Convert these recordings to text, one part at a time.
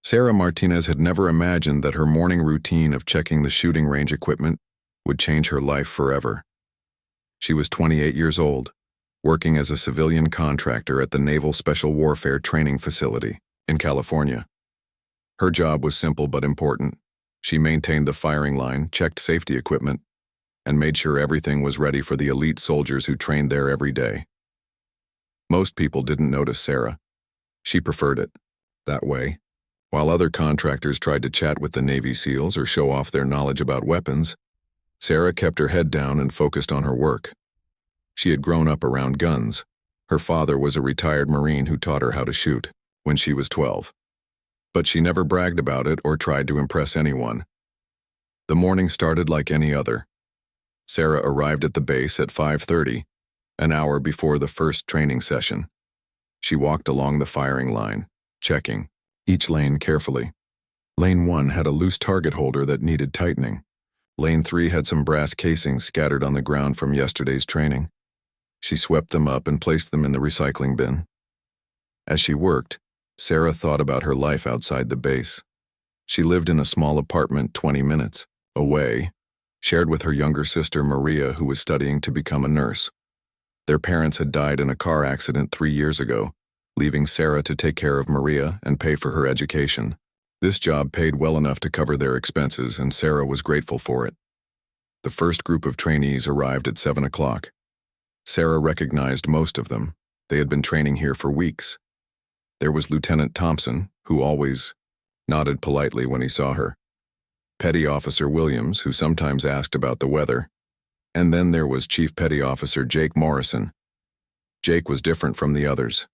Sarah Martinez had never imagined that her morning routine of checking the shooting range equipment would change her life forever. She was 28 years old, working as a civilian contractor at the Naval Special Warfare Training Facility in California. Her job was simple but important. She maintained the firing line, checked safety equipment, and made sure everything was ready for the elite soldiers who trained there every day. Most people didn't notice Sarah. She preferred it that way. While other contractors tried to chat with the Navy SEALs or show off their knowledge about weapons, Sarah kept her head down and focused on her work. She had grown up around guns. Her father was a retired Marine who taught her how to shoot when she was 12. But she never bragged about it or tried to impress anyone. The morning started like any other. Sarah arrived at the base at 5:30, an hour before the first training session. She walked along the firing line, checking each lane carefully. Lane 1 had a loose target holder that needed tightening. Lane 3 had some brass casings scattered on the ground from yesterday's training. She swept them up and placed them in the recycling bin. As she worked, Sarah thought about her life outside the base. She lived in a small apartment 20 minutes away, shared with her younger sister Maria, who was studying to become a nurse. Their parents had died in a car accident 3 years ago, leaving Sarah to take care of Maria and pay for her education. This job paid well enough to cover their expenses, and Sarah was grateful for it. The first group of trainees arrived at 7 o'clock. Sarah recognized most of them. They had been training here for weeks. There was Lieutenant Thompson, who always nodded politely when he saw her. Petty Officer Williams, who sometimes asked about the weather. And then there was Chief Petty Officer Jake Morrison. Jake was different from the others.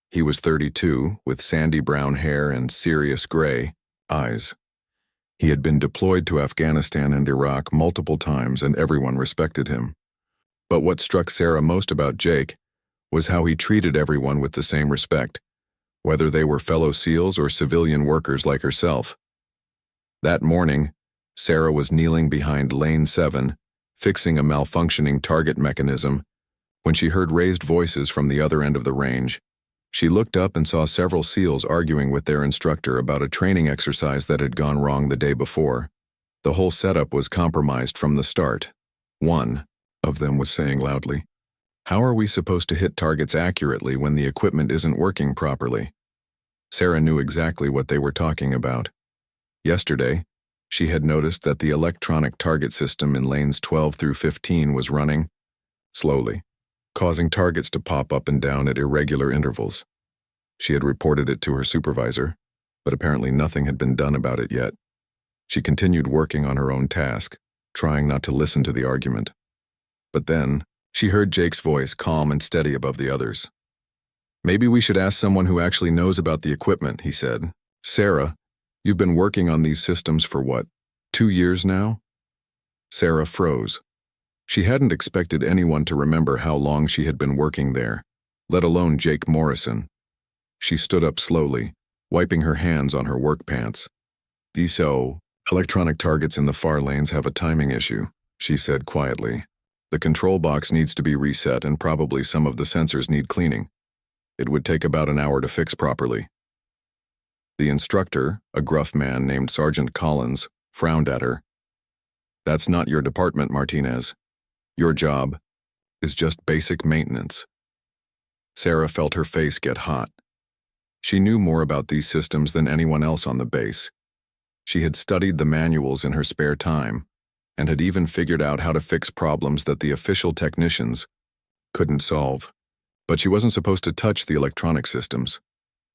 He was 32, with sandy brown hair and serious gray eyes. He had been deployed to Afghanistan and Iraq multiple times, and everyone respected him. But what struck Sarah most about Jake was how he treated everyone with the same respect, whether they were fellow SEALs or civilian workers like herself. That morning, Sarah was kneeling behind Lane 7, fixing a malfunctioning target mechanism, when she heard raised voices from the other end of the range. She looked up and saw several SEALs arguing with their instructor about a training exercise that had gone wrong the day before. The whole setup was compromised from the start. One of them was saying loudly, "How are we supposed to hit targets accurately when the equipment isn't working properly?" Sarah knew exactly what they were talking about. Yesterday, she had noticed that the electronic target system in lanes 12 through 15 was running slowly, causing targets to pop up and down at irregular intervals. She had reported it to her supervisor, but apparently nothing had been done about it yet. She continued working on her own task, trying not to listen to the argument. But then, she heard Jake's voice, calm and steady above the others. "Maybe we should ask someone who actually knows about the equipment," he said. "Sarah, you've been working on these systems for what, 2 years now?" Sarah froze. She hadn't expected anyone to remember how long she had been working there, let alone Jake Morrison. She stood up slowly, wiping her hands on her work pants. "These electronic targets in the far lanes have a timing issue," she said quietly. "The control box needs to be reset, and probably some of the sensors need cleaning. It would take about an hour to fix properly." The instructor, a gruff man named Sergeant Collins, frowned at her. "That's not your department, Martinez. Your job is just basic maintenance." Sarah felt her face get hot. She knew more about these systems than anyone else on the base. She had studied the manuals in her spare time, and had even figured out how to fix problems that the official technicians couldn't solve. But she wasn't supposed to touch the electronic systems.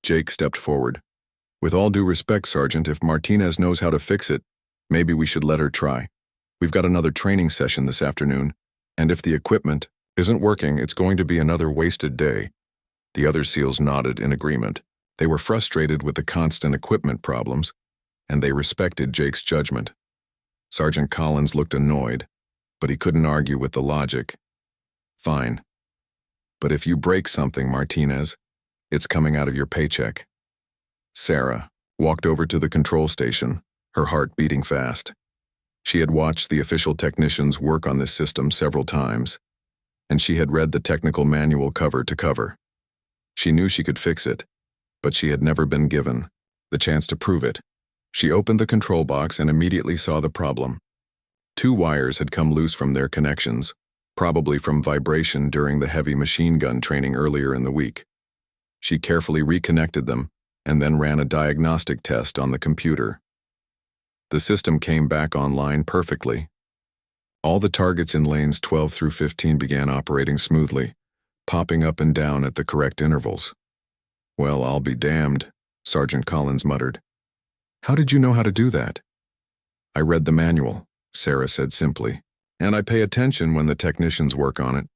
Jake stepped forward. "With all due respect, Sergeant, if Martinez knows how to fix it, maybe we should let her try. We've got another training session this afternoon, and if the equipment isn't working, it's going to be another wasted day." The other SEALs nodded in agreement. They were frustrated with the constant equipment problems, and they respected Jake's judgment. Sergeant Collins looked annoyed, but he couldn't argue with the logic. "Fine. But if you break something, Martinez, it's coming out of your paycheck." Sarah walked over to the control station, her heart beating fast. She had watched the official technicians work on this system several times, and she had read the technical manual cover to cover. She knew she could fix it, but she had never been given the chance to prove it. She opened the control box and immediately saw the problem. 2 wires had come loose from their connections, probably from vibration during the heavy machine gun training earlier in the week. She carefully reconnected them and then ran a diagnostic test on the computer. The system came back online perfectly. All the targets in lanes 12 through 15 began operating smoothly, popping up and down at the correct intervals. "Well, I'll be damned," Sergeant Collins muttered. "How did you know how to do that?" "I read the manual," Sarah said simply, "and I pay attention when the technicians work on it."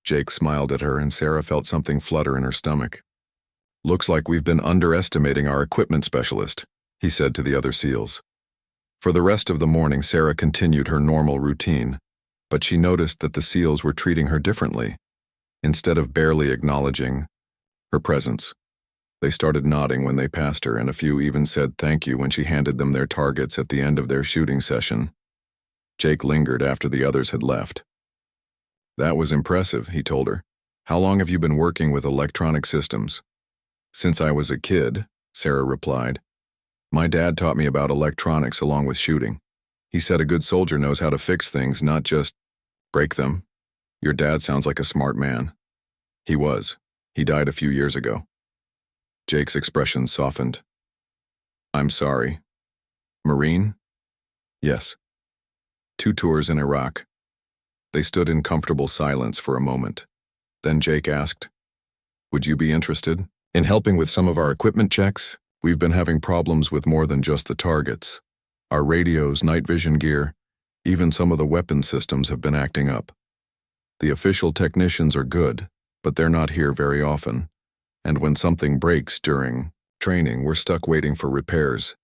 Jake smiled at her and Sarah felt something flutter in her stomach. "Looks like we've been underestimating our equipment specialist," he said to the other SEALs. For the rest of the morning, Sarah continued her normal routine, but she noticed that the SEALs were treating her differently. Instead of barely acknowledging her presence, they started nodding when they passed her, and a few even said thank you when she handed them their targets at the end of their shooting session. Jake lingered after the others had left. "That was impressive," he told her. "How long have you been working with electronic systems?" "Since I was a kid," Sarah replied. "My dad taught me about electronics along with shooting. He said a good soldier knows how to fix things, not just break them." "Your dad sounds like a smart man." "He was. He died a few years ago." Jake's expression softened. "I'm sorry. Marine?" "Yes. 2 tours in Iraq." They stood in comfortable silence for a moment. Then Jake asked, "Would you be interested in helping with some of our equipment checks? We've been having problems with more than just the targets. Our radios, night vision gear, even some of the weapon systems have been acting up. The official technicians are good, but they're not here very often. And when something breaks during training, we're stuck waiting for repairs."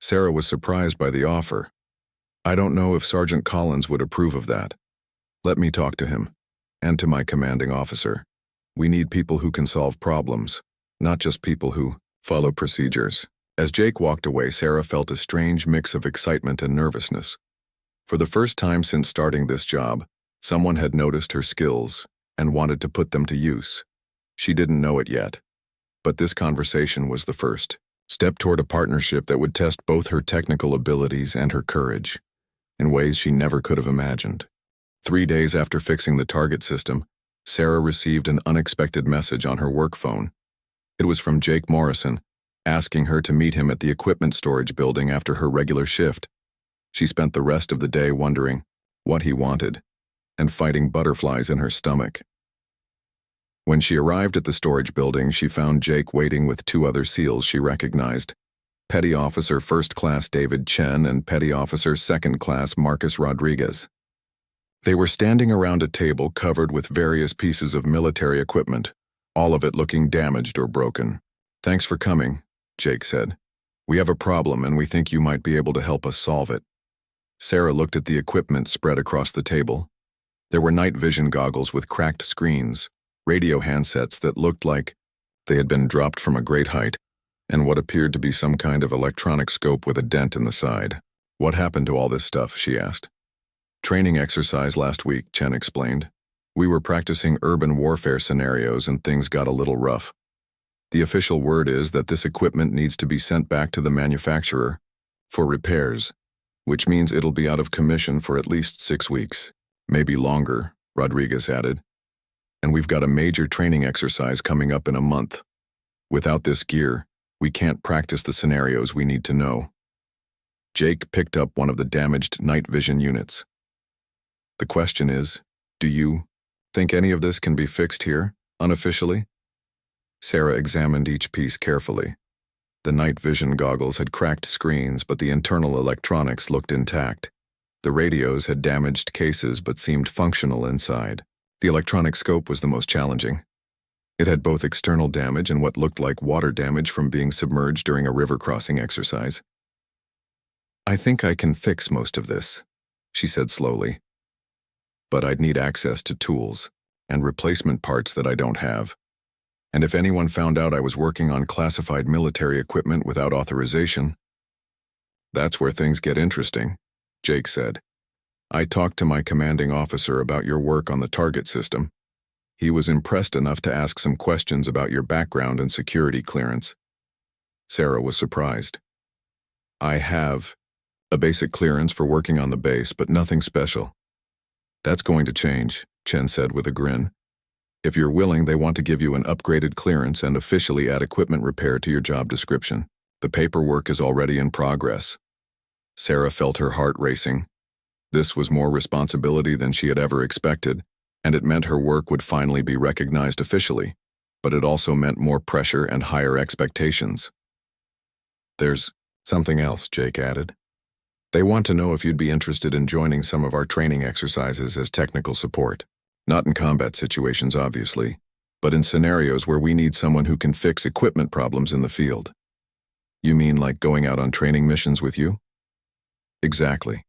Sarah was surprised by the offer. "I don't know if Sergeant Collins would approve of that. Let me talk to him, and to my commanding officer. We need people who can solve problems, not just people who follow procedures." As Jake walked away, Sarah felt a strange mix of excitement and nervousness. For the first time since starting this job, someone had noticed her skills and wanted to put them to use. She didn't know it yet, but this conversation was the first step toward a partnership that would test both her technical abilities and her courage, in ways she never could have imagined. 3 days after fixing the target system, Sarah received an unexpected message on her work phone. It was from Jake Morrison, asking her to meet him at the equipment storage building after her regular shift. She spent the rest of the day wondering what he wanted and fighting butterflies in her stomach. When she arrived at the storage building, she found Jake waiting with 2 other SEALs she recognized, Petty Officer First Class David Chen and Petty Officer Second Class Marcus Rodriguez. They were standing around a table covered with various pieces of military equipment, all of it looking damaged or broken. "Thanks for coming," Jake said. "We have a problem and we think you might be able to help us solve it." Sarah looked at the equipment spread across the table. There were night vision goggles with cracked screens, radio handsets that looked like they had been dropped from a great height, and what appeared to be some kind of electronic scope with a dent in the side. "What happened to all this stuff?" she asked. "Training exercise last week," Chen explained. "We were practicing urban warfare scenarios and things got a little rough. The official word is that this equipment needs to be sent back to the manufacturer for repairs, which means it'll be out of commission for at least 6 weeks, maybe longer," Rodriguez added. "And we've got a major training exercise coming up in a month. Without this gear, we can't practice the scenarios we need to know." Jake picked up one of the damaged night vision units. "The question is, do you think any of this can be fixed here, unofficially?" Sarah examined each piece carefully. The night vision goggles had cracked screens, but the internal electronics looked intact. The radios had damaged cases but seemed functional inside. The electronic scope was the most challenging. It had both external damage and what looked like water damage from being submerged during a river crossing exercise. "I think I can fix most of this," she said slowly. "But I'd need access to tools and replacement parts that I don't have. And if anyone found out I was working on classified military equipment without authorization..." "That's where things get interesting," Jake said. "I talked to my commanding officer about your work on the target system. He was impressed enough to ask some questions about your background and security clearance. Sarah was surprised. I have a basic clearance for working on the base, but nothing special. That's going to change, Chen said with a grin. If you're willing, they want to give you an upgraded clearance and officially add equipment repair to your job description. The paperwork is already in progress. Sarah felt her heart racing. This was more responsibility than she had ever expected, and it meant her work would finally be recognized officially, but it also meant more pressure and higher expectations. There's something else, Jake added. They want to know if you'd be interested in joining some of our training exercises as technical support. Not in combat situations, obviously, but in scenarios where we need someone who can fix equipment problems in the field. You mean like going out on training missions with you? Exactly.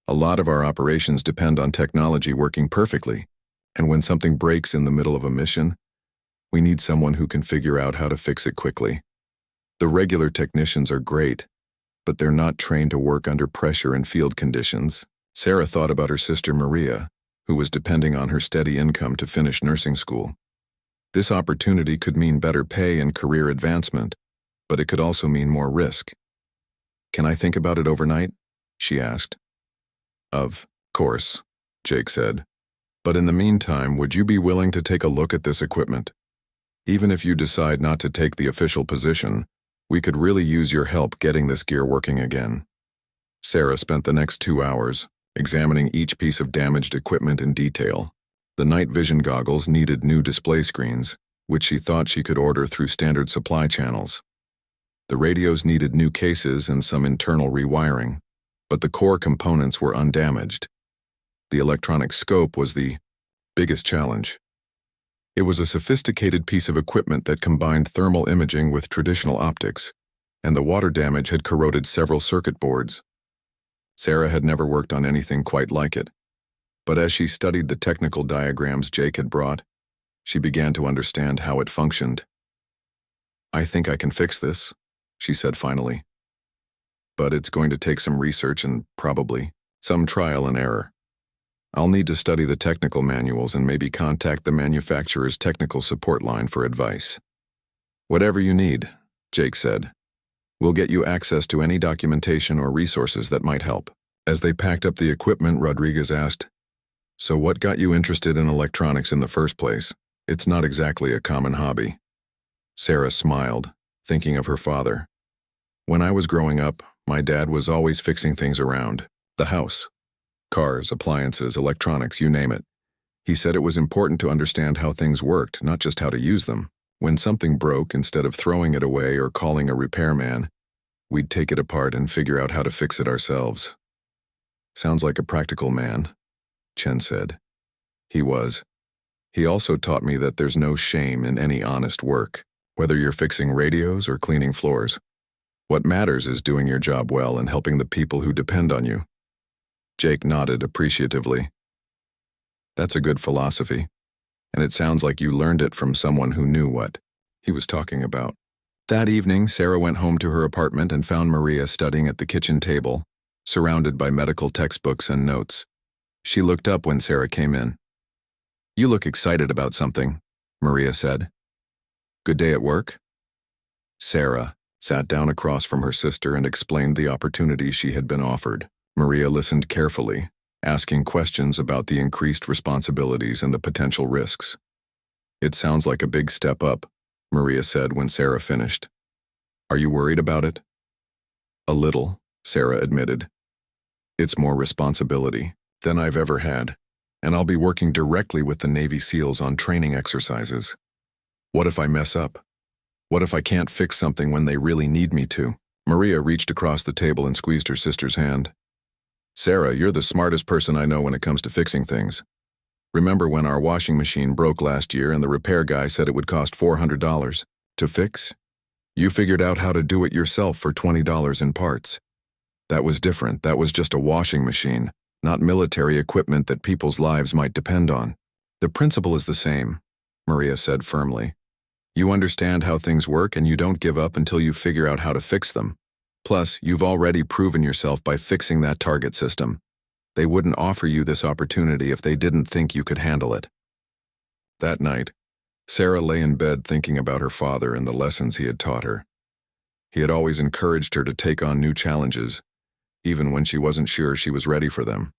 A lot of our operations depend on technology working perfectly, and when something breaks in the middle of a mission, we need someone who can figure out how to fix it quickly. The regular technicians are great, but they're not trained to work under pressure in field conditions. Sarah thought about her sister Maria, who was depending on her steady income to finish nursing school. This opportunity could mean better pay and career advancement, but it could also mean more risk. Can I think about it overnight? She asked. Of course, Jake said. But in the meantime, would you be willing to take a look at this equipment? Even if you decide not to take the official position, we could really use your help getting this gear working again. Sarah spent the next 2 hours examining each piece of damaged equipment in detail. The night vision goggles needed new display screens, which she thought she could order through standard supply channels. The radios needed new cases and some internal rewiring, but the core components were undamaged. The electronic scope was the biggest challenge. It was a sophisticated piece of equipment that combined thermal imaging with traditional optics, and the water damage had corroded several circuit boards. Sarah had never worked on anything quite like it, but as she studied the technical diagrams Jake had brought, she began to understand how it functioned. I think I can fix this, she said finally. But it's going to take some research and probably some trial and error. I'll need to study the technical manuals and maybe contact the manufacturer's technical support line for advice. Whatever you need, Jake said. We'll get you access to any documentation or resources that might help. As they packed up the equipment, Rodriguez asked, So what got you interested in electronics in the first place? It's not exactly a common hobby. Sarah smiled, thinking of her father. When I was growing up, my dad was always fixing things around the house. Cars, appliances, electronics, you name it. He said it was important to understand how things worked, not just how to use them. When something broke, instead of throwing it away or calling a repairman, we'd take it apart and figure out how to fix it ourselves. Sounds like a practical man, Chen said. He was. He also taught me that there's no shame in any honest work, whether you're fixing radios or cleaning floors. What matters is doing your job well and helping the people who depend on you. Jake nodded appreciatively. That's a good philosophy, and it sounds like you learned it from someone who knew what he was talking about. That evening, Sarah went home to her apartment and found Maria studying at the kitchen table, surrounded by medical textbooks and notes. She looked up when Sarah came in. You look excited about something, Maria said. Good day at work? Sarah sat down across from her sister and explained the opportunity she had been offered. Maria listened carefully, asking questions about the increased responsibilities and the potential risks. It sounds like a big step up, Maria said when Sarah finished. Are you worried about it? A little, Sarah admitted. It's more responsibility than I've ever had, and I'll be working directly with the Navy SEALs on training exercises. What if I mess up? What if I can't fix something when they really need me to? Maria reached across the table and squeezed her sister's hand. Sarah, you're the smartest person I know when it comes to fixing things. Remember when our washing machine broke last year and the repair guy said it would cost $400 to fix? You figured out how to do it yourself for $20 in parts. That was different. That was just a washing machine, not military equipment that people's lives might depend on. The principle is the same, Maria said firmly. You understand how things work and you don't give up until you figure out how to fix them. Plus, you've already proven yourself by fixing that target system. They wouldn't offer you this opportunity if they didn't think you could handle it. That night, Sarah lay in bed thinking about her father and the lessons he had taught her. He had always encouraged her to take on new challenges, even when she wasn't sure she was ready for them.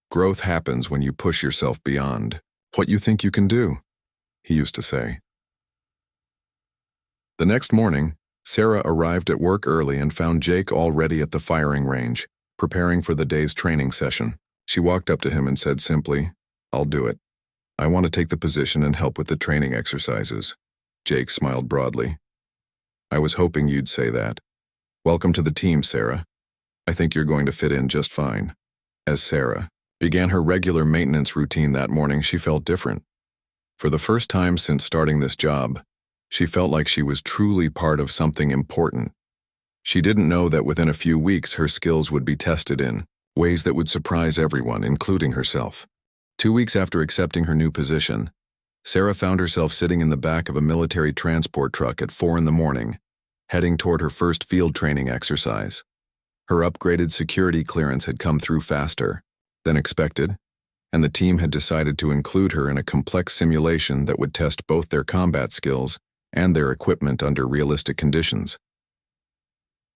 Growth happens when you push yourself beyond what you think you can do, he used to say. The next morning, Sarah arrived at work early and found Jake already at the firing range, preparing for the day's training session. She walked up to him and said simply, "I'll do it. I want to take the position and help with the training exercises." Jake smiled broadly. "I was hoping you'd say that. Welcome to the team, Sarah. I think you're going to fit in just fine." As Sarah began her regular maintenance routine that morning, she felt different. For the first time since starting this job, she felt like she was truly part of something important. She didn't know that within a few weeks her skills would be tested in ways that would surprise everyone, including herself. 2 weeks after accepting her new position, Sarah found herself sitting in the back of a military transport truck at 4 a.m, heading toward her first field training exercise. Her upgraded security clearance had come through faster than expected, and the team had decided to include her in a complex simulation that would test both their combat skills and their equipment under realistic conditions.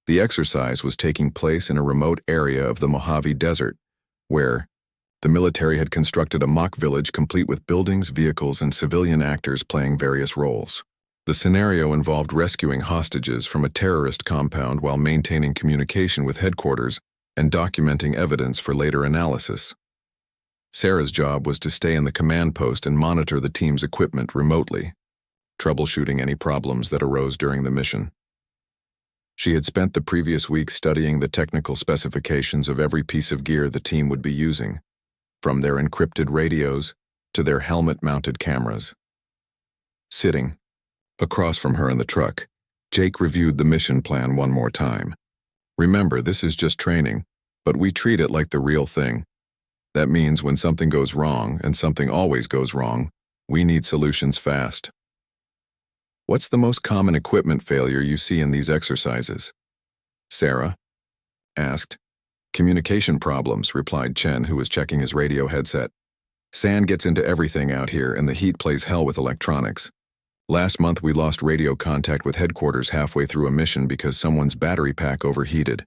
The exercise was taking place in a remote area of the Mojave Desert, where the military had constructed a mock village complete with buildings, vehicles, and civilian actors playing various roles. The scenario involved rescuing hostages from a terrorist compound while maintaining communication with headquarters and documenting evidence for later analysis. Sarah's job was to stay in the command post and monitor the team's equipment remotely, troubleshooting any problems that arose during the mission. She had spent the previous week studying the technical specifications of every piece of gear the team would be using, from their encrypted radios to their helmet-mounted cameras. Sitting across from her in the truck, Jake reviewed the mission plan one more time. "Remember, this is just training, but we treat it like the real thing. That means when something goes wrong, and something always goes wrong, we need solutions fast." "What's the most common equipment failure you see in these exercises?" Sarah asked. "Communication problems," replied Chen, who was checking his radio headset. "Sand gets into everything out here, and the heat plays hell with electronics. Last month we lost radio contact with headquarters halfway through a mission because someone's battery pack overheated."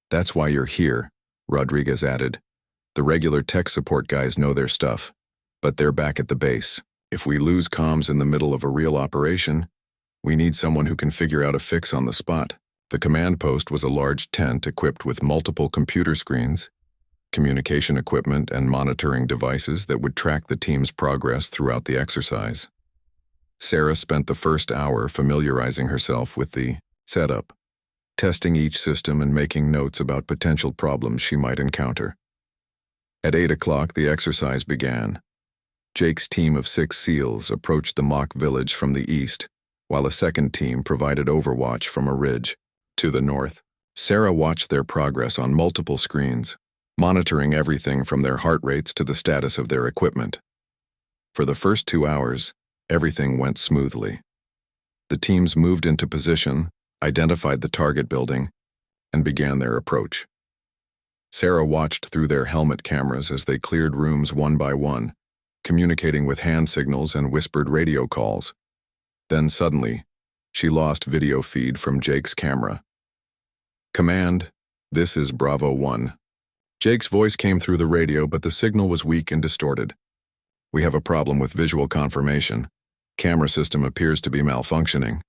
"That's why you're here," Rodriguez added. "The regular tech support guys know their stuff, but they're back at the base. If we lose comms in the middle of a real operation, we need someone who can figure out a fix on the spot." The command post was a large tent equipped with multiple computer screens, communication equipment, and monitoring devices that would track the team's progress throughout the exercise. Sarah spent the first hour familiarizing herself with the setup, testing each system and making notes about potential problems she might encounter. At 8 o'clock, the exercise began. Jake's team of 6 SEALs approached the mock village from the east, while a second team provided overwatch from a ridge to the north. Sarah watched their progress on multiple screens, monitoring everything from their heart rates to the status of their equipment. For the first 2 hours, everything went smoothly. The teams moved into position, identified the target building, and began their approach. Sarah watched through their helmet cameras as they cleared rooms one by one, communicating with hand signals and whispered radio calls. Then suddenly, she lost video feed from Jake's camera. "Command, this is Bravo 1. Jake's voice came through the radio, but the signal was weak and distorted. "We have a problem with visual confirmation. Camera system appears to be malfunctioning."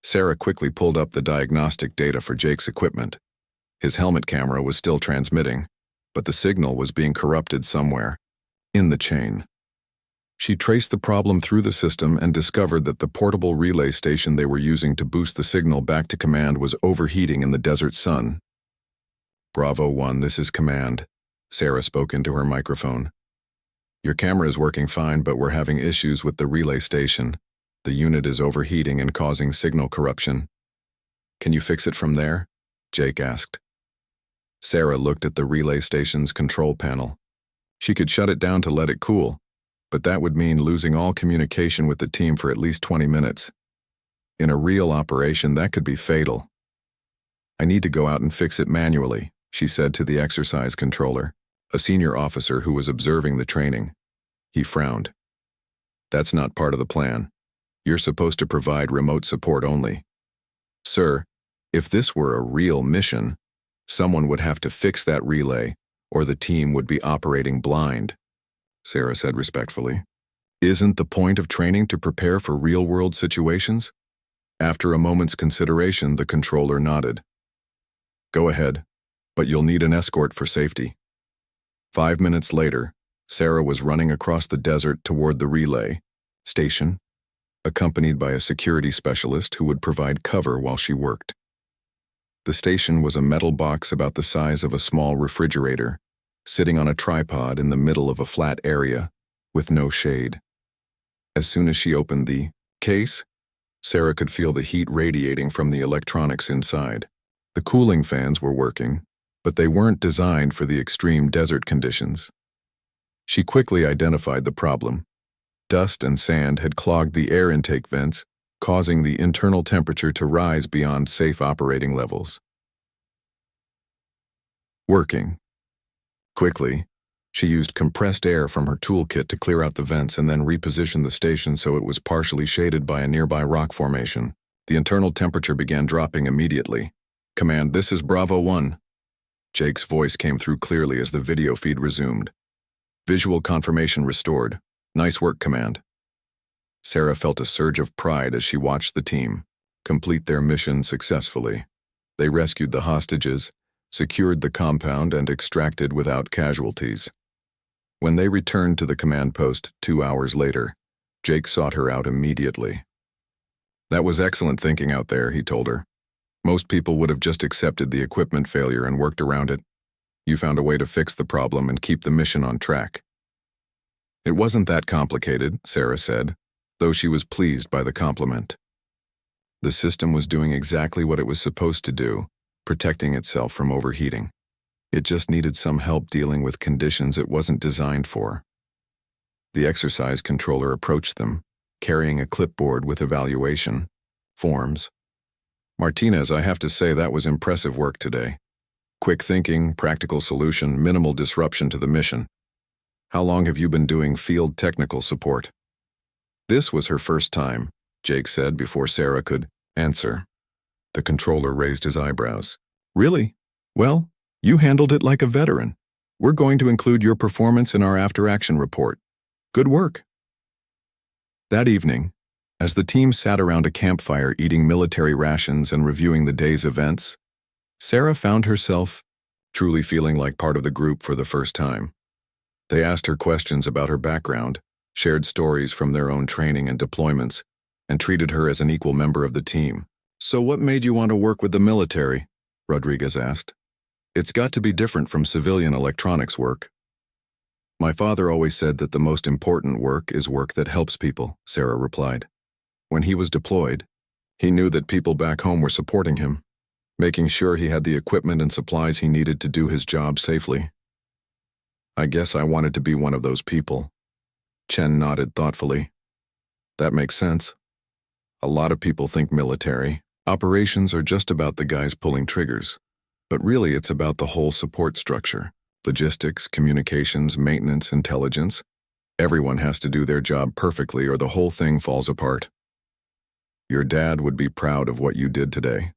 Sarah quickly pulled up the diagnostic data for Jake's equipment. His helmet camera was still transmitting, but the signal was being corrupted somewhere in the chain. She traced the problem through the system and discovered that the portable relay station they were using to boost the signal back to command was overheating in the desert sun. "Bravo 1, this is command," Sarah spoke into her microphone. "Your camera is working fine, but we're having issues with the relay station. The unit is overheating and causing signal corruption." "Can you fix it from there?" Jake asked. Sarah looked at the relay station's control panel. She could shut it down to let it cool, but that would mean losing all communication with the team for at least 20 minutes. In a real operation, that could be fatal. "I need to go out and fix it manually," she said to the exercise controller, a senior officer who was observing the training. He frowned. "That's not part of the plan. You're supposed to provide remote support only." Sir, if this were a real mission, someone would have to fix that relay, or the team would be operating blind, Sarah said respectfully. Isn't the point of training to prepare for real-world situations? After a moment's consideration, the controller nodded. Go ahead, but you'll need an escort for safety. 5 minutes later, Sarah was running across the desert toward the relay station, accompanied by a security specialist who would provide cover while she worked. The station was a metal box about the size of a small refrigerator, sitting on a tripod in the middle of a flat area, with no shade. As soon as she opened the case, Sarah could feel the heat radiating from the electronics inside. The cooling fans were working, but they weren't designed for the extreme desert conditions. She quickly identified the problem. Dust and sand had clogged the air intake vents, causing the internal temperature to rise beyond safe operating levels. Working. Quickly, she used compressed air from her toolkit to clear out the vents and then reposition the station so it was partially shaded by a nearby rock formation. The internal temperature began dropping immediately. Command, this is Bravo 1. Jake's voice came through clearly as the video feed resumed. Visual confirmation restored. Nice work, Command. Sarah felt a surge of pride as she watched the team complete their mission successfully. They rescued the hostages, secured the compound, and extracted without casualties. When they returned to the command post 2 hours later, Jake sought her out immediately. That was excellent thinking out there, he told her. Most people would have just accepted the equipment failure and worked around it. You found a way to fix the problem and keep the mission on track. It wasn't that complicated, Sarah said, though she was pleased by the compliment. The system was doing exactly what it was supposed to do, protecting itself from overheating. It just needed some help dealing with conditions it wasn't designed for. The exercise controller approached them, carrying a clipboard with evaluation forms. Martinez, I have to say that was impressive work today. Quick thinking, practical solution, minimal disruption to the mission. How long have you been doing field technical support? This was her first time, Jake said before Sarah could answer. The controller raised his eyebrows. Really? Well, you handled it like a veteran. We're going to include your performance in our after-action report. Good work. That evening, as the team sat around a campfire eating military rations and reviewing the day's events, Sarah found herself truly feeling like part of the group for the first time. They asked her questions about her background, shared stories from their own training and deployments, and treated her as an equal member of the team. So what made you want to work with the military? Rodriguez asked. It's got to be different from civilian electronics work. My father always said that the most important work is work that helps people, Sarah replied. When he was deployed, he knew that people back home were supporting him, making sure he had the equipment and supplies he needed to do his job safely. I guess I wanted to be one of those people. Chen nodded thoughtfully. That makes sense. A lot of people think military operations are just about the guys pulling triggers, but really it's about the whole support structure. Logistics, communications, maintenance, intelligence. Everyone has to do their job perfectly or the whole thing falls apart. Your dad would be proud of what you did today,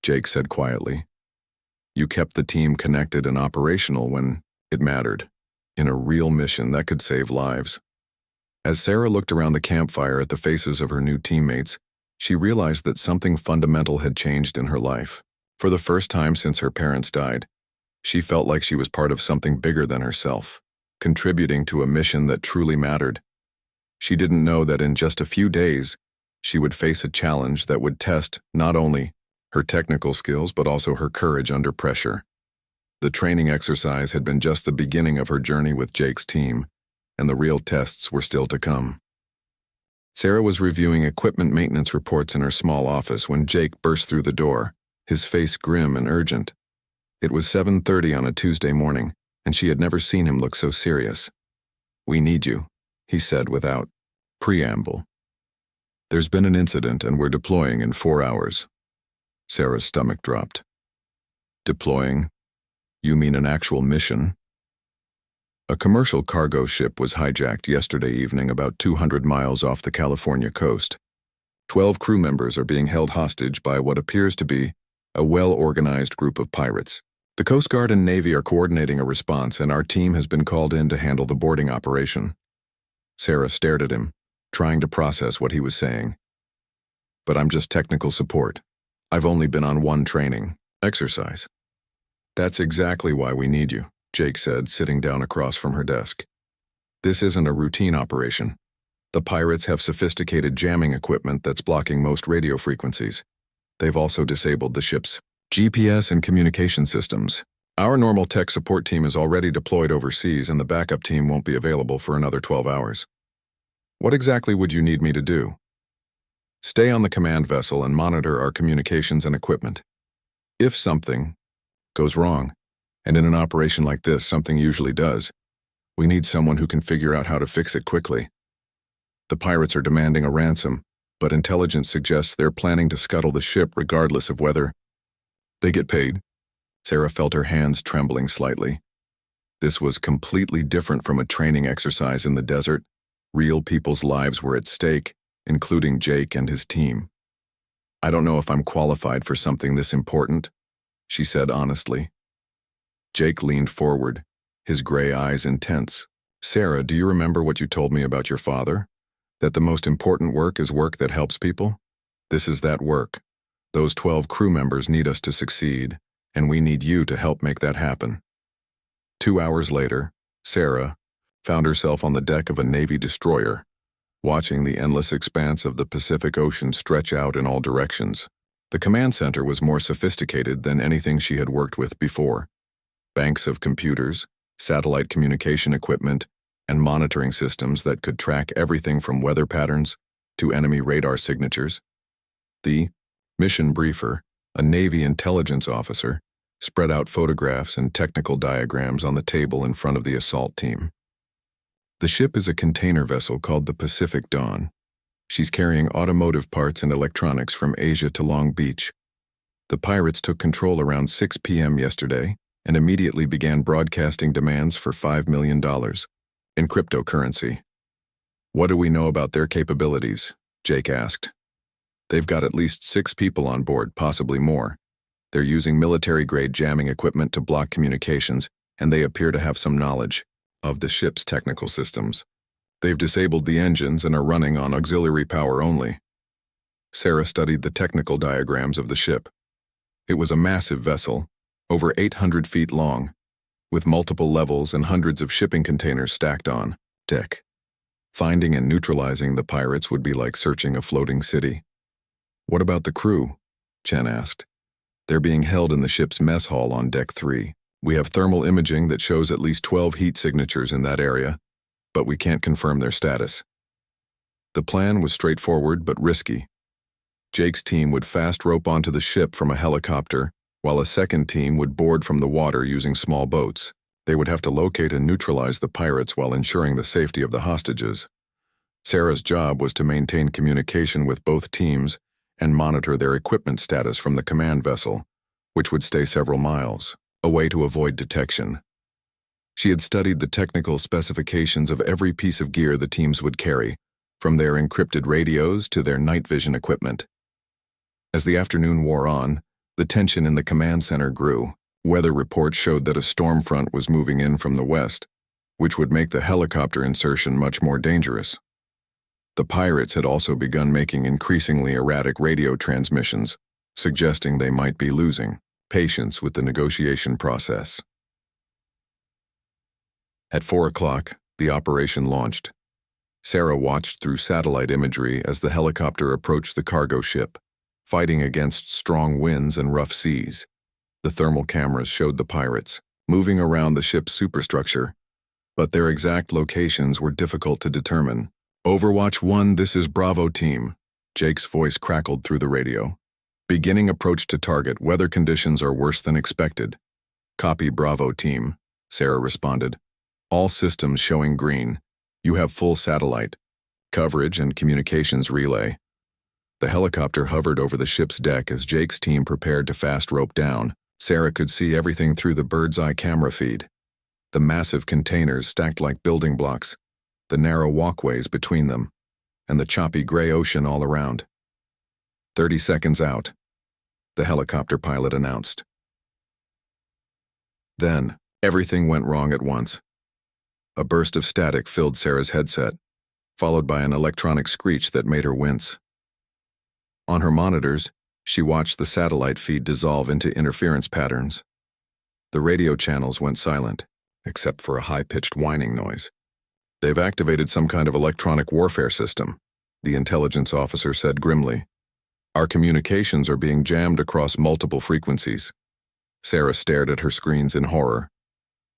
Jake said quietly. You kept the team connected and operational when it mattered, in a real mission that could save lives. As Sarah looked around the campfire at the faces of her new teammates, she realized that something fundamental had changed in her life. For the first time since her parents died, she felt like she was part of something bigger than herself, contributing to a mission that truly mattered. She didn't know that in just a few days, she would face a challenge that would test not only her technical skills but also her courage under pressure. The training exercise had been just the beginning of her journey with Jake's team, and the real tests were still to come. Sarah was reviewing equipment maintenance reports in her small office when Jake burst through the door, his face grim and urgent. It was 7:30 on a Tuesday morning, and she had never seen him look so serious. We need you, he said without preamble. There's been an incident and we're deploying in 4 hours. Sarah's stomach dropped. Deploying? You mean an actual mission? A commercial cargo ship was hijacked yesterday evening about 200 miles off the California coast. 12 crew members are being held hostage by what appears to be a well-organized group of pirates. The Coast Guard and Navy are coordinating a response, and our team has been called in to handle the boarding operation. Sarah stared at him, trying to process what he was saying. But I'm just technical support. I've only been on one training exercise. That's exactly why we need you, Jake said, sitting down across from her desk. This isn't a routine operation. The pirates have sophisticated jamming equipment that's blocking most radio frequencies. They've also disabled the ship's GPS and communication systems. Our normal tech support team is already deployed overseas, and the backup team won't be available for another 12 hours. What exactly would you need me to do? Stay on the command vessel and monitor our communications and equipment. If something goes wrong, and in an operation like this something usually does, we need someone who can figure out how to fix it quickly. The pirates are demanding a ransom, but intelligence suggests they're planning to scuttle the ship regardless of whether they get paid. Sarah felt her hands trembling slightly. This was completely different from a training exercise in the desert. Real people's lives were at stake, including Jake and his team. I don't know if I'm qualified for something this important, she said honestly. Jake leaned forward, his gray eyes intense. Sarah, do you remember what you told me about your father? That the most important work is work that helps people? This is that work. Those 12 crew members need us to succeed, and we need you to help make that happen. 2 hours later, Sarah found herself on the deck of a Navy destroyer, watching the endless expanse of the Pacific Ocean stretch out in all directions. The command center was more sophisticated than anything she had worked with before. Banks of computers, satellite communication equipment, and monitoring systems that could track everything from weather patterns to enemy radar signatures. The mission briefer, a Navy intelligence officer, spread out photographs and technical diagrams on the table in front of the assault team. The ship is a container vessel called the Pacific Dawn. She's carrying automotive parts and electronics from Asia to Long Beach. The pirates took control around 6 p.m. yesterday and immediately began broadcasting demands for $5 million in cryptocurrency. What do we know about their capabilities? Jake asked. They've got at least 6 people on board, possibly more. They're using military-grade jamming equipment to block communications, and they appear to have some knowledge of the ship's technical systems. They've disabled the engines and are running on auxiliary power only. Sarah studied the technical diagrams of the ship. It was a massive vessel, over 800 feet long, with multiple levels and hundreds of shipping containers stacked on deck. Finding and neutralizing the pirates would be like searching a floating city. What about the crew? Chen asked. They're being held in the ship's mess hall on Deck 3. We have thermal imaging that shows at least 12 heat signatures in that area, but we can't confirm their status. The plan was straightforward but risky. Jake's team would fast rope onto the ship from a helicopter, while a second team would board from the water using small boats. They would have to locate and neutralize the pirates while ensuring the safety of the hostages. Sarah's job was to maintain communication with both teams and monitor their equipment status from the command vessel, which would stay several miles away to avoid detection. She had studied the technical specifications of every piece of gear the teams would carry, from their encrypted radios to their night vision equipment. As the afternoon wore on, the tension in the command center grew. Weather reports showed that a storm front was moving in from the west, which would make the helicopter insertion much more dangerous. The pirates had also begun making increasingly erratic radio transmissions, suggesting they might be losing patience with the negotiation process. At 4 o'clock, the operation launched. Sarah watched through satellite imagery as the helicopter approached the cargo ship, fighting against strong winds and rough seas. The thermal cameras showed the pirates moving around the ship's superstructure, but their exact locations were difficult to determine. Overwatch 1, this is Bravo Team. Jake's voice crackled through the radio. Beginning approach to target. Weather conditions are worse than expected. Copy Bravo Team, Sarah responded. All systems showing green. You have full satellite coverage and communications relay. The helicopter hovered over the ship's deck as Jake's team prepared to fast rope down. Sarah could see everything through the bird's-eye camera feed. The massive containers stacked like building blocks, the narrow walkways between them, and the choppy gray ocean all around. 30 seconds out, the helicopter pilot announced. Then, everything went wrong at once. A burst of static filled Sarah's headset, followed by an electronic screech that made her wince. On her monitors, she watched the satellite feed dissolve into interference patterns. The radio channels went silent, except for a high-pitched whining noise. "They've activated some kind of electronic warfare system," the intelligence officer said grimly. "Our communications are being jammed across multiple frequencies." Sarah stared at her screens in horror.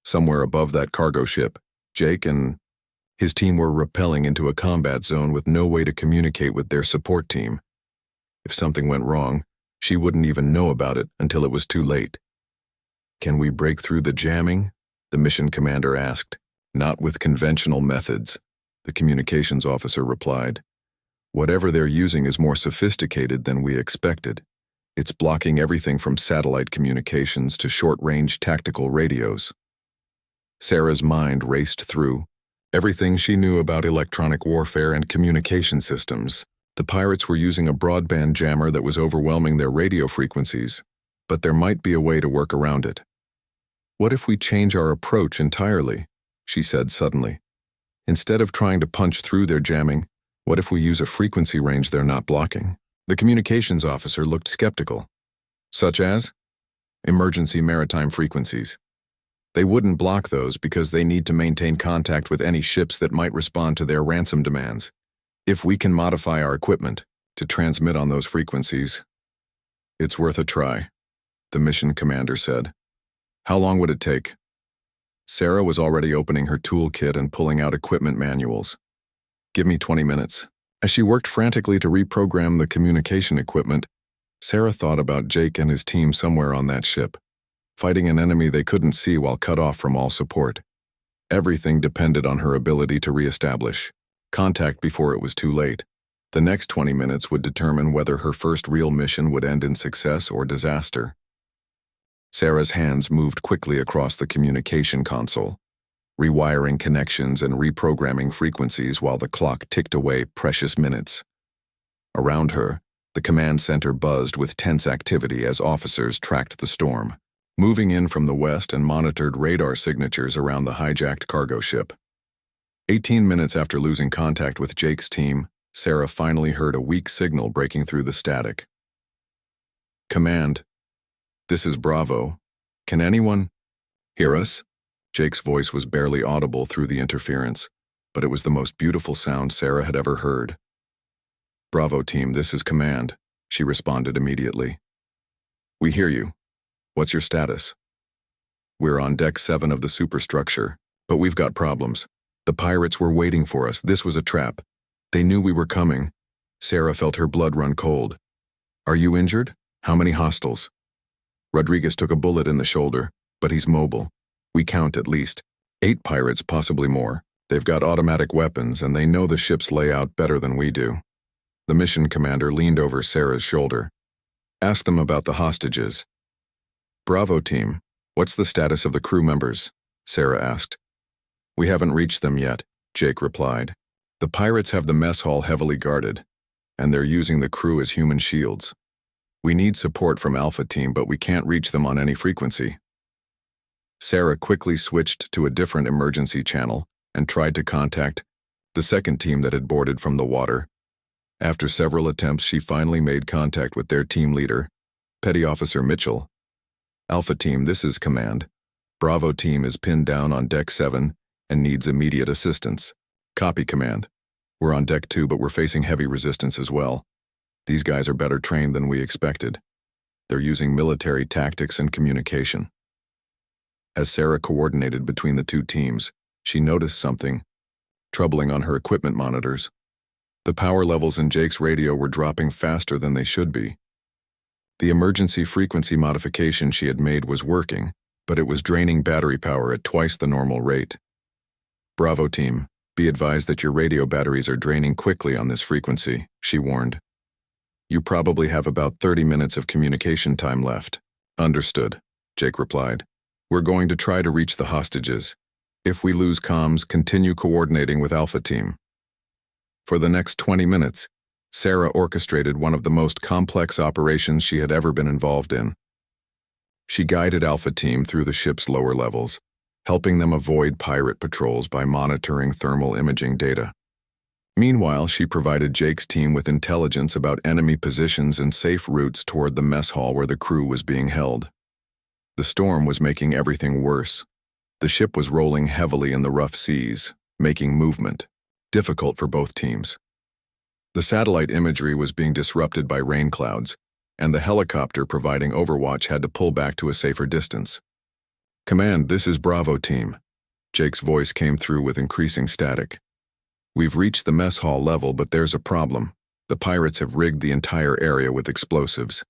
Somewhere above that cargo ship, Jake and his team were rappelling into a combat zone with no way to communicate with their support team. If something went wrong, she wouldn't even know about it until it was too late. "Can we break through the jamming?" the mission commander asked. "Not with conventional methods," the communications officer replied. "Whatever they're using is more sophisticated than we expected. It's blocking everything from satellite communications to short-range tactical radios." Sarah's mind raced through everything she knew about electronic warfare and communication systems. The pirates were using a broadband jammer that was overwhelming their radio frequencies, but there might be a way to work around it. "What if we change our approach entirely?" she said suddenly. "Instead of trying to punch through their jamming, what if we use a frequency range they're not blocking?" The communications officer looked skeptical. "Such as?" "Emergency maritime frequencies. They wouldn't block those because they need to maintain contact with any ships that might respond to their ransom demands. If we can modify our equipment to transmit on those frequencies, it's worth a try," the mission commander said. "How long would it take?" Sarah was already opening her toolkit and pulling out equipment manuals. "Give me 20 minutes. As she worked frantically to reprogram the communication equipment, Sarah thought about Jake and his team somewhere on that ship, fighting an enemy they couldn't see while cut off from all support. Everything depended on her ability to reestablish contact before it was too late. The next 20 minutes would determine whether her first real mission would end in success or disaster. Sarah's hands moved quickly across the communication console, rewiring connections and reprogramming frequencies while the clock ticked away precious minutes. Around her, the command center buzzed with tense activity as officers tracked the storm, moving in from the west and monitored radar signatures around the hijacked cargo ship. 18 minutes after losing contact with Jake's team, Sarah finally heard a weak signal breaking through the static. "Command, this is Bravo. Can anyone hear us?" Jake's voice was barely audible through the interference, but it was the most beautiful sound Sarah had ever heard. "Bravo team, this is Command," she responded immediately. "We hear you. What's your status?" "We're on Deck 7 of the superstructure, but we've got problems. The pirates were waiting for us. This was a trap. They knew we were coming." Sarah felt her blood run cold. "Are you injured? How many hostiles?" "Rodriguez took a bullet in the shoulder, but he's mobile. We count at least 8 pirates, possibly more. They've got automatic weapons, and they know the ship's layout better than we do." The mission commander leaned over Sarah's shoulder. "Ask them about the hostages." "Bravo team, what's the status of the crew members?" Sarah asked. "We haven't reached them yet," Jake replied. "The pirates have the mess hall heavily guarded, and they're using the crew as human shields. We need support from Alpha Team, but we can't reach them on any frequency." Sarah quickly switched to a different emergency channel and tried to contact the second team that had boarded from the water. After several attempts, she finally made contact with their team leader, Petty Officer Mitchell. "Alpha Team, this is Command. Bravo Team is pinned down on Deck 7 and needs immediate assistance." "Copy, Command. We're on Deck 2, but we're facing heavy resistance as well. These guys are better trained than we expected. They're using military tactics and communication." As Sarah coordinated between the two teams, she noticed something troubling on her equipment monitors. The power levels in Jake's radio were dropping faster than they should be. The emergency frequency modification she had made was working, but it was draining battery power at twice the normal rate. "Bravo team, be advised that your radio batteries are draining quickly on this frequency," she warned. "You probably have about 30 minutes of communication time left." "Understood," Jake replied. "We're going to try to reach the hostages. If we lose comms, continue coordinating with Alpha Team." For the next 20 minutes, Sarah orchestrated one of the most complex operations she had ever been involved in. She guided Alpha Team through the ship's lower levels, helping them avoid pirate patrols by monitoring thermal imaging data. Meanwhile, she provided Jake's team with intelligence about enemy positions and safe routes toward the mess hall where the crew was being held. The storm was making everything worse. The ship was rolling heavily in the rough seas, making movement difficult for both teams. The satellite imagery was being disrupted by rain clouds, and the helicopter providing overwatch had to pull back to a safer distance. "Command, this is Bravo Team." Jake's voice came through with increasing static. "We've reached the mess hall level, but there's a problem. The pirates have rigged the entire area with explosives.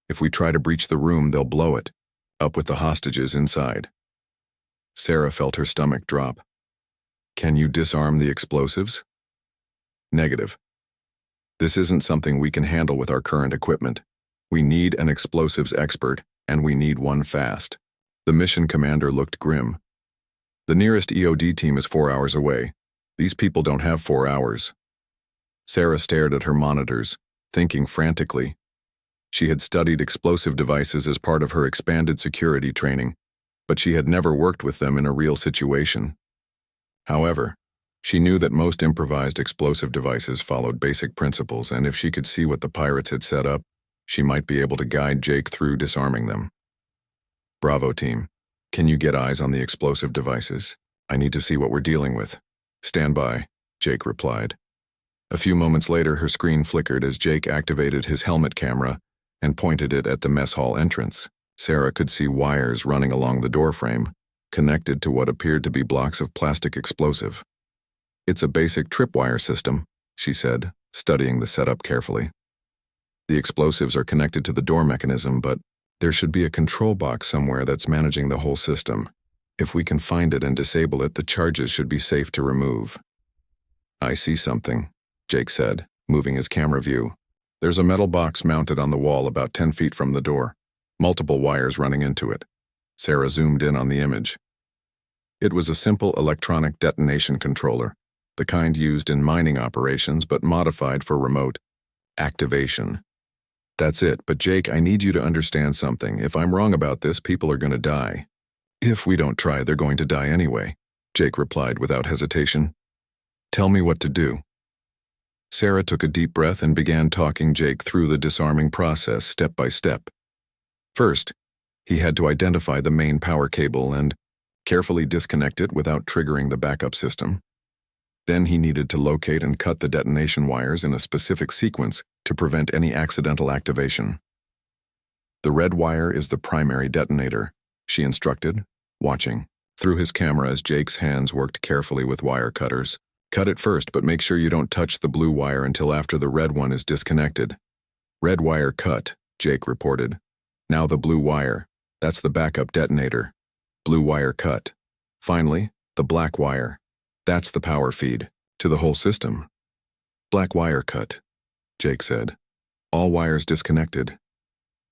If we try to breach the room, they'll blow it. Up with the hostages inside." Sarah felt her stomach drop. "Can you disarm the explosives?" "Negative. This isn't something we can handle with our current equipment. We need an explosives expert, and we need one fast." The mission commander looked grim. "The nearest EOD team is 4 hours away. These people don't have 4 hours." Sarah stared at her monitors, thinking frantically. She had studied explosive devices as part of her expanded security training, but she had never worked with them in a real situation. However, she knew that most improvised explosive devices followed basic principles, and if she could see what the pirates had set up, she might be able to guide Jake through disarming them. "Bravo Team, can you get eyes on the explosive devices? I need to see what we're dealing with." "Stand by," Jake replied. A few moments later, her screen flickered as Jake activated his helmet camera and pointed it at the mess hall entrance. Sarah could see wires running along the doorframe, connected to what appeared to be blocks of plastic explosive. "It's a basic tripwire system," she said, studying the setup carefully. "The explosives are connected to the door mechanism, but there should be a control box somewhere that's managing the whole system. If we can find it and disable it, the charges should be safe to remove." "I see something," Jake said, moving his camera view. "There's a metal box mounted on the wall about 10 feet from the door, multiple wires running into it." Sarah zoomed in on the image. It was a simple electronic detonation controller, the kind used in mining operations but modified for remote activation. "That's it, but Jake, I need you to understand something. If I'm wrong about this, people are going to die." "If we don't try, they're going to die anyway," Jake replied without hesitation. "Tell me what to do." Sarah took a deep breath and began talking Jake through the disarming process step by step. First, he had to identify the main power cable and carefully disconnect it without triggering the backup system. Then he needed to locate and cut the detonation wires in a specific sequence to prevent any accidental activation. "The red wire is the primary detonator," she instructed, watching through his camera as Jake's hands worked carefully with wire cutters. "Cut it first, but make sure you don't touch the blue wire until after the red one is disconnected." "Red wire cut," Jake reported. "Now the blue wire. That's the backup detonator. Blue wire cut. Finally, the black wire. That's the power feed to the whole system." "Black wire cut," Jake said. "All wires disconnected."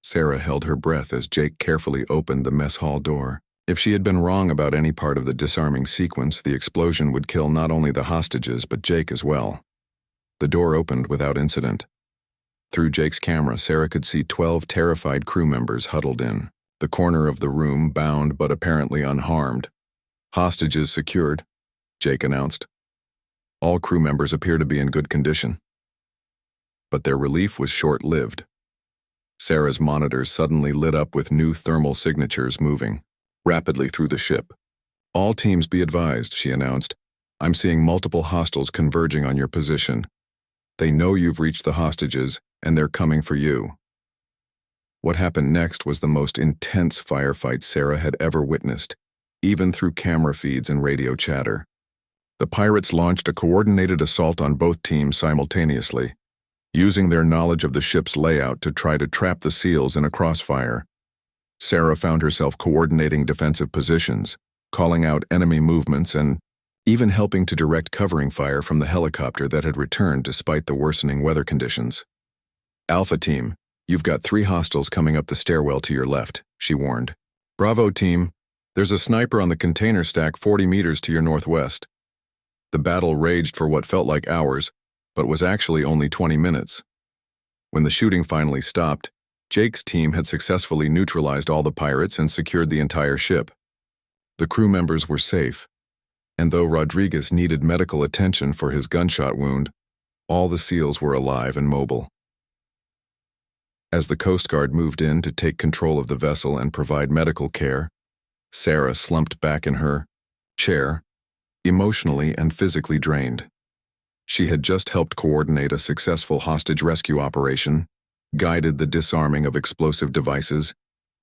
Sarah held her breath as Jake carefully opened the mess hall door. If she had been wrong about any part of the disarming sequence, the explosion would kill not only the hostages but Jake as well. The door opened without incident. Through Jake's camera, Sarah could see 12 terrified crew members huddled in the corner of the room, bound but apparently unharmed. "Hostages secured," Jake announced. "All crew members appear to be in good condition." But their relief was short-lived. Sarah's monitors suddenly lit up with new thermal signatures moving rapidly through the ship. "All teams be advised," she announced. "I'm seeing multiple hostiles converging on your position. They know you've reached the hostages, and they're coming for you." What happened next was the most intense firefight Sarah had ever witnessed, even through camera feeds and radio chatter. The pirates launched a coordinated assault on both teams simultaneously, using their knowledge of the ship's layout to try to trap the SEALs in a crossfire. Sarah found herself coordinating defensive positions, calling out enemy movements, and even helping to direct covering fire from the helicopter that had returned despite the worsening weather conditions. "Alpha Team, you've got 3 hostiles coming up the stairwell to your left," she warned. "Bravo Team, there's a sniper on the container stack 40 meters to your northwest." The battle raged for what felt like hours, but was actually only 20 minutes. When the shooting finally stopped, Jake's team had successfully neutralized all the pirates and secured the entire ship. The crew members were safe, and though Rodriguez needed medical attention for his gunshot wound, all the SEALs were alive and mobile. As the Coast Guard moved in to take control of the vessel and provide medical care, Sarah slumped back in her chair, emotionally and physically drained. She had just helped coordinate a successful hostage rescue operation, guided the disarming of explosive devices,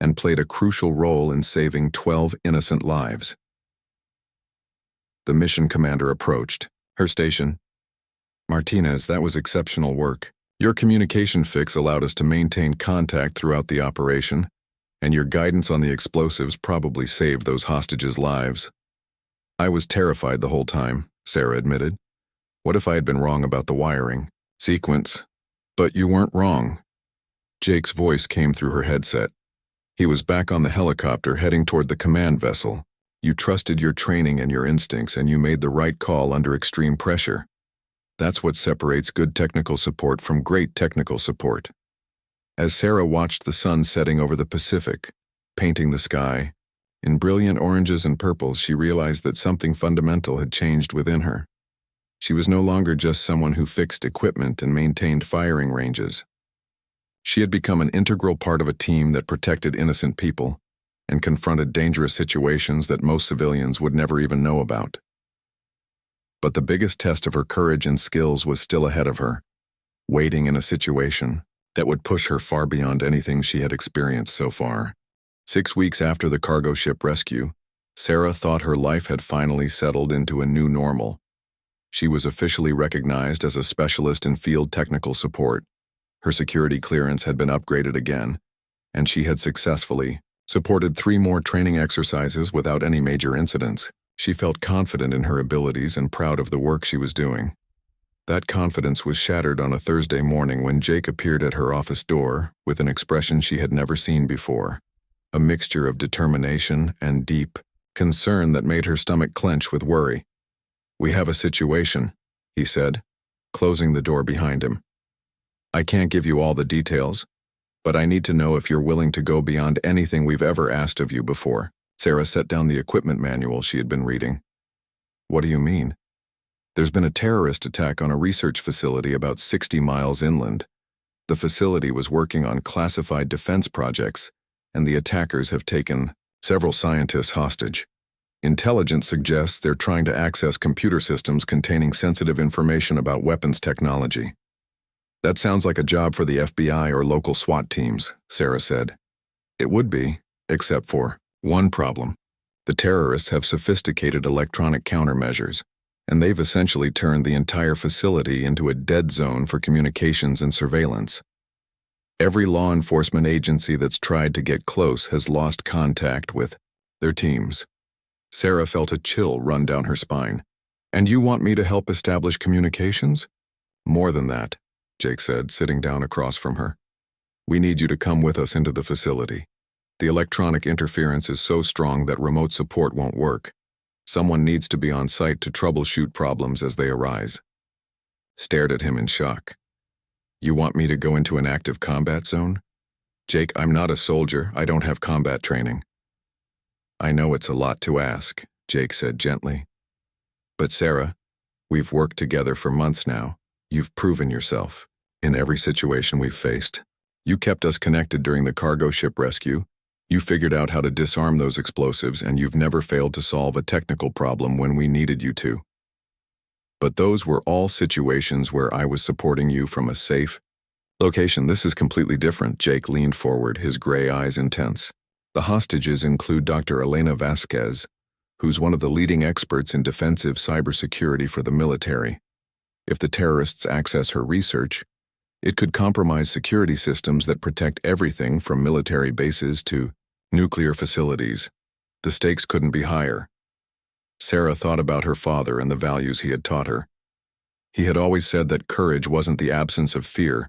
and played a crucial role in saving 12 innocent lives. The mission commander approached her station. "Martinez, that was exceptional work. Your communication fix allowed us to maintain contact throughout the operation, and your guidance on the explosives probably saved those hostages' lives." "I was terrified the whole time," Sarah admitted. "What if I had been wrong about the wiring sequence?" "But you weren't wrong." Jake's voice came through her headset. He was back on the helicopter heading toward the command vessel. "You trusted your training and your instincts, and you made the right call under extreme pressure. That's what separates good technical support from great technical support." As Sarah watched the sun setting over the Pacific, painting the sky in brilliant oranges and purples, she realized that something fundamental had changed within her. She was no longer just someone who fixed equipment and maintained firing ranges. She had become an integral part of a team that protected innocent people and confronted dangerous situations that most civilians would never even know about. But the biggest test of her courage and skills was still ahead of her, waiting in a situation that would push her far beyond anything she had experienced so far. 6 weeks after the cargo ship rescue, Sarah thought her life had finally settled into a new normal. She was officially recognized as a specialist in field technical support. Her security clearance had been upgraded again, and she had successfully supported 3 more training exercises without any major incidents. She felt confident in her abilities and proud of the work she was doing. That confidence was shattered on a Thursday morning when Jake appeared at her office door with an expression she had never seen before, a mixture of determination and deep concern that made her stomach clench with worry. "We have a situation," he said, closing the door behind him. "I can't give you all the details, but I need to know if you're willing to go beyond anything we've ever asked of you before." Sarah set down the equipment manual she had been reading. "What do you mean?" "There's been a terrorist attack on a research facility about 60 miles inland. The facility was working on classified defense projects, and the attackers have taken several scientists hostage. Intelligence suggests they're trying to access computer systems containing sensitive information about weapons technology." "That sounds like a job for the FBI or local SWAT teams," Sarah said. "It would be, except for one problem. The terrorists have sophisticated electronic countermeasures, and they've essentially turned the entire facility into a dead zone for communications and surveillance. Every law enforcement agency that's tried to get close has lost contact with their teams." Sarah felt a chill run down her spine. "And you want me to help establish communications?" "More than that," Jake said, sitting down across from her. "We need you to come with us into the facility. The electronic interference is so strong that remote support won't work. Someone needs to be on site to troubleshoot problems as they arise." Stared at him in shock. "You want me to go into an active combat zone?" "Jake, I'm not a soldier. I don't have combat training." "I know it's a lot to ask," Jake said gently. "But Sarah, we've worked together for months now. You've proven yourself in every situation we've faced. You kept us connected during the cargo ship rescue. You figured out how to disarm those explosives, and you've never failed to solve a technical problem when we needed you to. But those were all situations where I was supporting you from a safe location. This is completely different." Jake leaned forward, his gray eyes intense. "The hostages include Dr. Elena Vasquez, who's one of the leading experts in defensive cybersecurity for the military. If the terrorists access her research, it could compromise security systems that protect everything from military bases to nuclear facilities. The stakes couldn't be higher." Sarah thought about her father and the values he had taught her. He had always said that courage wasn't the absence of fear,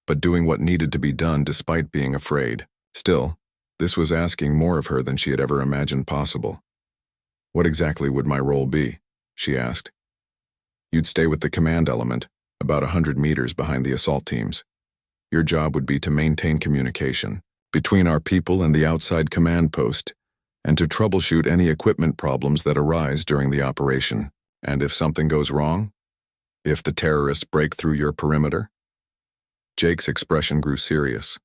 but doing what needed to be done despite being afraid. Still, this was asking more of her than she had ever imagined possible. "What exactly would my role be?" she asked. "You'd stay with the command element, about 100 meters behind the assault teams. Your job would be to maintain communication between our people and the outside command post, and to troubleshoot any equipment problems that arise during the operation. And if something goes wrong? If the terrorists break through your perimeter? Jake's expression grew serious.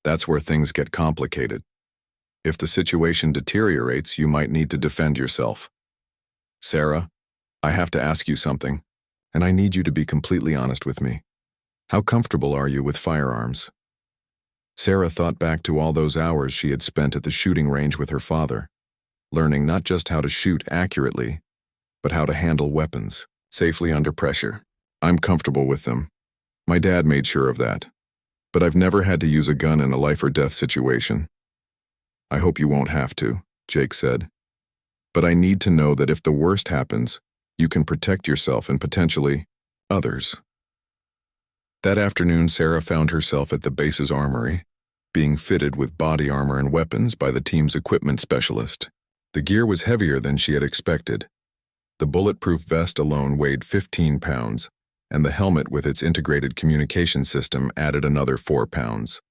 That's where things get complicated. If the situation deteriorates, you might need to defend yourself. Sarah, I have to ask you something, and I need you to be completely honest with me. How comfortable are you with firearms? Sarah thought back to all those hours she had spent at the shooting range with her father, learning not just how to shoot accurately, but how to handle weapons safely under pressure. I'm comfortable with them. My dad made sure of that. But I've never had to use a gun in a life-or-death situation. I hope you won't have to, Jake said. But I need to know that if the worst happens, you can protect yourself and potentially others. That afternoon, Sarah found herself at the base's armory, being fitted with body armor and weapons by the team's equipment specialist. The gear was heavier than she had expected. The bulletproof vest alone weighed 15 pounds, and the helmet with its integrated communication system added another 4 pounds.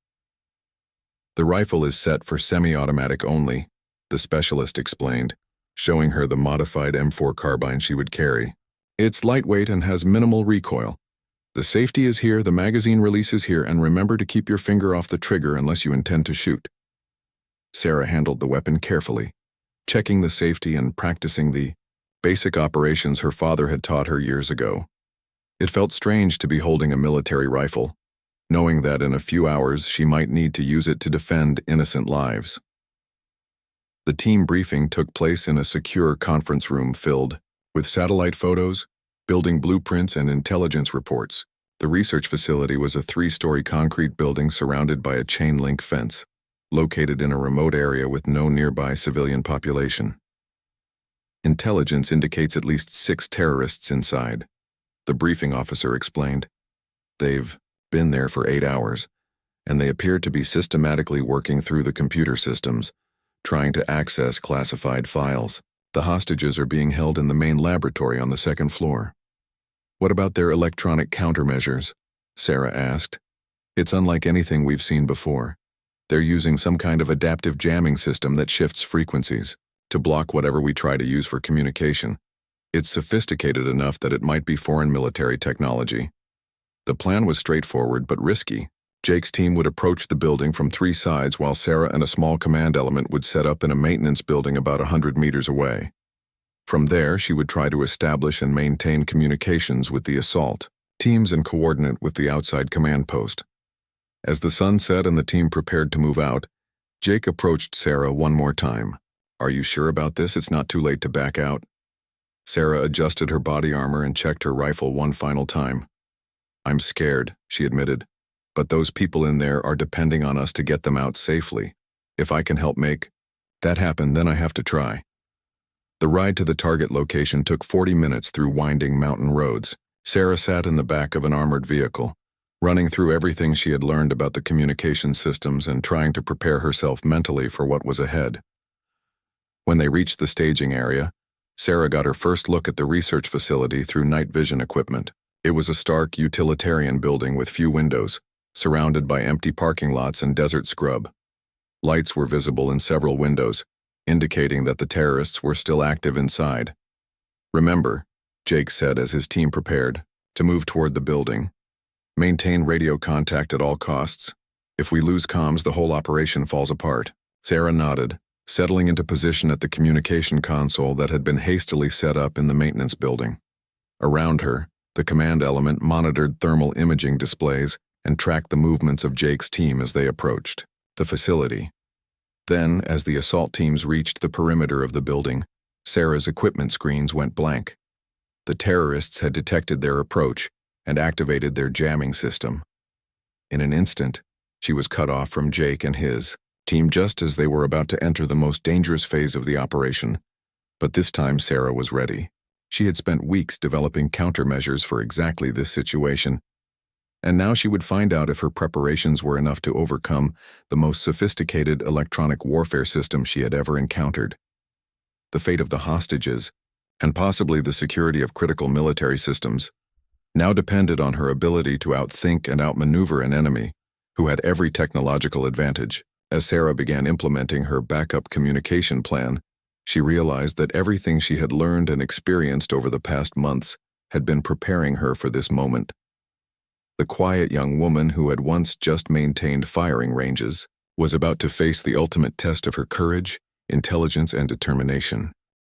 The rifle is set for semi-automatic only, the specialist explained, showing her the modified M4 carbine she would carry. It's lightweight and has minimal recoil. The safety is here, the magazine release is here, and remember to keep your finger off the trigger unless you intend to shoot. Sarah handled the weapon carefully, checking the safety and practicing the basic operations her father had taught her years ago. It felt strange to be holding a military rifle, knowing that in a few hours she might need to use it to defend innocent lives. The team briefing took place in a secure conference room filled with satellite photos, building blueprints, and intelligence reports. The research facility was a 3-story concrete building surrounded by a chain-link fence, located in a remote area with no nearby civilian population. Intelligence indicates at least 6 terrorists inside, the briefing officer explained. They've been there for 8 hours, and they appear to be systematically working through the computer systems, trying to access classified files. The hostages are being held in the main laboratory on the 2nd floor. What about their electronic countermeasures? Sarah asked. It's unlike anything we've seen before. They're using some kind of adaptive jamming system that shifts frequencies to block whatever we try to use for communication. It's sophisticated enough that it might be foreign military technology. The plan was straightforward but risky. Jake's team would approach the building from 3 sides while Sarah and a small command element would set up in a maintenance building about 100 meters away. From there, she would try to establish and maintain communications with the assault teams and coordinate with the outside command post. As the sun set and the team prepared to move out, Jake approached Sarah one more time. Are you sure about this? It's not too late to back out. Sarah adjusted her body armor and checked her rifle one final time. I'm scared, she admitted, but those people in there are depending on us to get them out safely. If I can help make that happen, then I have to try. The ride to the target location took 40 minutes through winding mountain roads. Sarah sat in the back of an armored vehicle, running through everything she had learned about the communication systems and trying to prepare herself mentally for what was ahead. When they reached the staging area, Sarah got her first look at the research facility through night vision equipment. It was a stark utilitarian building with few windows, surrounded by empty parking lots and desert scrub. Lights were visible in several windows, indicating that the terrorists were still active inside. Remember, Jake said as his team prepared to move toward the building. Maintain radio contact at all costs. If we lose comms, the whole operation falls apart. Sarah nodded, settling into position at the communication console that had been hastily set up in the maintenance building. Around her, the command element monitored thermal imaging displays and tracked the movements of Jake's team as they approached the facility. Then, as the assault teams reached the perimeter of the building, Sarah's equipment screens went blank. The terrorists had detected their approach and activated their jamming system. In an instant, she was cut off from Jake and his team just as they were about to enter the most dangerous phase of the operation. But this time Sarah was ready. She had spent weeks developing countermeasures for exactly this situation, and now she would find out if her preparations were enough to overcome the most sophisticated electronic warfare system she had ever encountered. The fate of the hostages, and possibly the security of critical military systems, now depended on her ability to outthink and outmaneuver an enemy who had every technological advantage. As Sarah began implementing her backup communication plan, she realized that everything she had learned and experienced over the past months had been preparing her for this moment. The quiet young woman who had once just maintained firing ranges was about to face the ultimate test of her courage, intelligence, and determination.